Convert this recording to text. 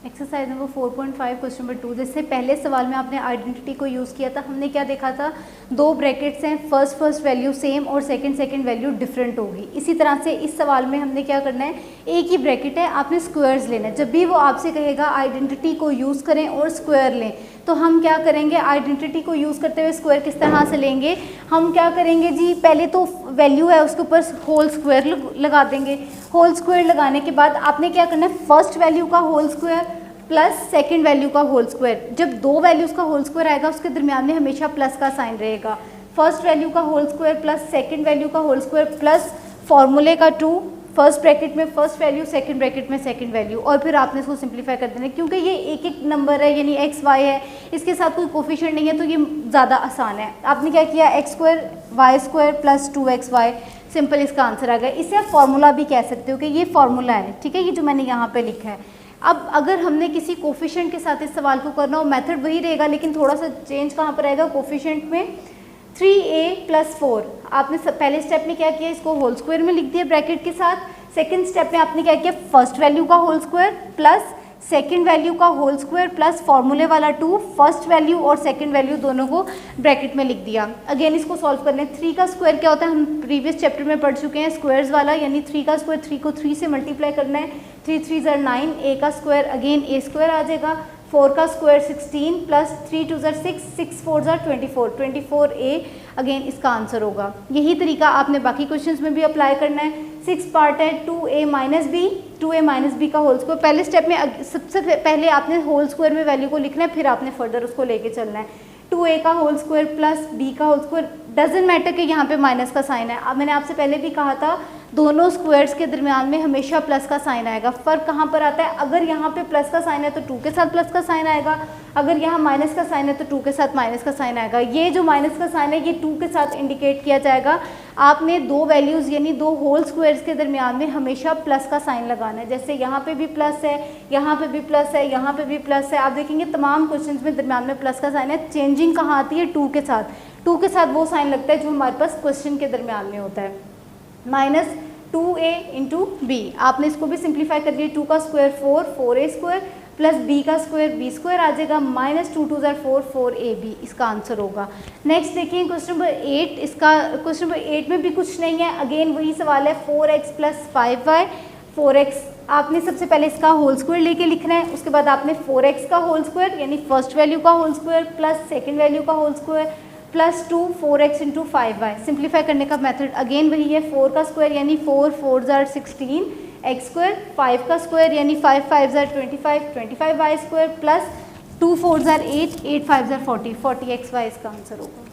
Exercise number 4.5 question number 2। जैसे पहले सवाल में आपने आइडेंटिटी को यूज़ किया था, हमने क्या देखा था, दो ब्रैकेट्स हैं, फर्स्ट वैल्यू सेम और सेकंड वैल्यू डिफरेंट होगी। इसी तरह से इस सवाल में हमने क्या करना है, एक ही ब्रैकेट है, आपने स्क्वायर्स लेना है। जब भी वो आपसे कहेगा आइडेंटिटी को यूज़ करें और स्क्वायर लें, तो हम क्या करेंगे, आइडेंटिटी को यूज़ करते हुए स्क्वायर किस तरह से लेंगे, हम क्या करेंगे जी, पहले तो वैल्यू है उसके ऊपर होल स्क्वायर लगा देंगे। होल स्क्वायर लगाने के बाद आपने क्या करना है, फर्स्ट वैल्यू का whole square plus second value का होल स्क्वायर। जब दो वैल्यूज़ का होल स्क्वायर आएगा उसके दरमियान में हमेशा प्लस का साइन रहेगा। फर्स्ट वैल्यू का whole square plus second value का होल स्क्वायर प्लस फॉर्मूले का 2, फर्स्ट ब्रैकेट में फर्स्ट वैल्यू, सेकंड ब्रैकेट में सेकंड वैल्यू, और फिर आपने इसको सिंप्लीफाई कर देना है। क्योंकि ये एक एक नंबर है, यानी एक्स वाई है, इसके साथ कोई कोफिशिएंट नहीं है, तो ये ज़्यादा आसान है। आपने क्या किया, x square y square plus 2xy, simple इसका आंसर आ गया। इसे आप फॉर्मूला भी कह सकते हो कि ये फॉर्मूला है, ठीक है, ये जो मैंने यहाँ पे लिखा है। अब अगर हमने किसी कोफिशिएंट के साथ इस सवाल को करना हो, मेथड वही रहेगा, लेकिन थोड़ा सा चेंज कहाँ पर आएगा, कोफिशिएंट में 3a + 4। आपने पहले स्टेप में क्या किया, इसको होल स्क्वायर में लिख दिया ब्रैकेट के साथ। सेकंड स्टेप में आपने क्या किया, फर्स्ट वैल्यू का whole square plus second value का होल स्क्वायर प्लस फॉर्मूले वाला 2, फर्स्ट वैल्यू और सेकंड वैल्यू दोनों को ब्रैकेट में लिख दिया। अगेन इसको सॉल्व कर लें। 3 का स्क्वायर क्या होता है, हम प्रीवियस चैप्टर में पढ़ चुके हैं, स्क्वायर्स वाला, यानी 3 का स्क्वायर 3 को 3 से मल्टीप्लाई करना है। 3 3 ज़र 9, a का स्क्वायर अगेन a स्क्वायर आ जाएगा। 4 का स्क्वायर 16 प्लस 3 2 ज़र 6, 6 4 ज़र 24a अगेन इसका आंसर होगा। यही तरीका आपने बाकी क्वेश्चंस में भी अप्लाई करना है। 6 पार्ट है 2a - b, 2a - b का होल स्क्वायर। पहले स्टेप में सबसे पहले आपने होल स्क्वायर में वैल्यू को लिखना है, फिर आपने फर्दर उसको लेके चलना है। 2a का होल स्क्वायर प्लस b का होल स्क्वायर, डजेंट मैटर कि यहाँ पे माइनस का साइन है। अब मैंने आपसे पहले भी कहा था, दोनों स्क्वायर्स के दरमियान में हमेशा प्लस का साइन आएगा। फ़र्क कहाँ पर आता है, अगर यहाँ पे प्लस का साइन है तो 2 के साथ प्लस का साइन आएगा, अगर यहाँ माइनस का साइन है तो 2 के साथ माइनस का साइन आएगा। ये जो माइनस का साइन है ये 2 के साथ इंडिकेट किया जाएगा। आपने दो वैल्यूज़ यानी दो होल स्क्वायर्स के दरमियान में हमेशा प्लस का साइन लगाना है। जैसे यहाँ पे भी प्लस है, यहाँ पे भी प्लस है, यहाँ पे भी प्लस है। आप देखेंगे तमाम क्वेश्चंस में दरमियान में प्लस का साइन है। चेंजिंग कहाँ आती है, 2 के साथ। 2 के साथ वो साइन लगता है जो हमारे पास क्वेश्चन के दरमियान में होता है। माइनस 2a × b, आपने इसको भी सिंप्लीफाई कर दिया। 2 का square 4, 4a square plus b का स्क्वायर b स्क्वायर आ जाएगा। माइनस 2 2 ज़र 4, 4ab इसका आंसर होगा। नेक्स्ट देखिए क्वेश्चन नंबर 8। इसका क्वेश्चन नंबर 8 में भी कुछ नहीं है, अगेन वही सवाल है। 4x + 5y, 4x आपने सबसे पहले इसका होल स्क्वायर लेके लिखना है। उसके बाद आपने 4x का होल स्क्वायर यानी फर्स्ट वैल्यू का whole square plus second value का whole square plus 2 4x × 5y। Simplify करने का मेथड अगेन वही है। 4 का स्क्वायर यानी 4 4 ज़र 16 x स्क्वायर, 5 का स्क्वायर यानी 5 5 ज़र 25 25y स्क्वायर प्लस 2 4 ज़र 8 8 5 ज़र 40 40xy इसका आंसर होगा।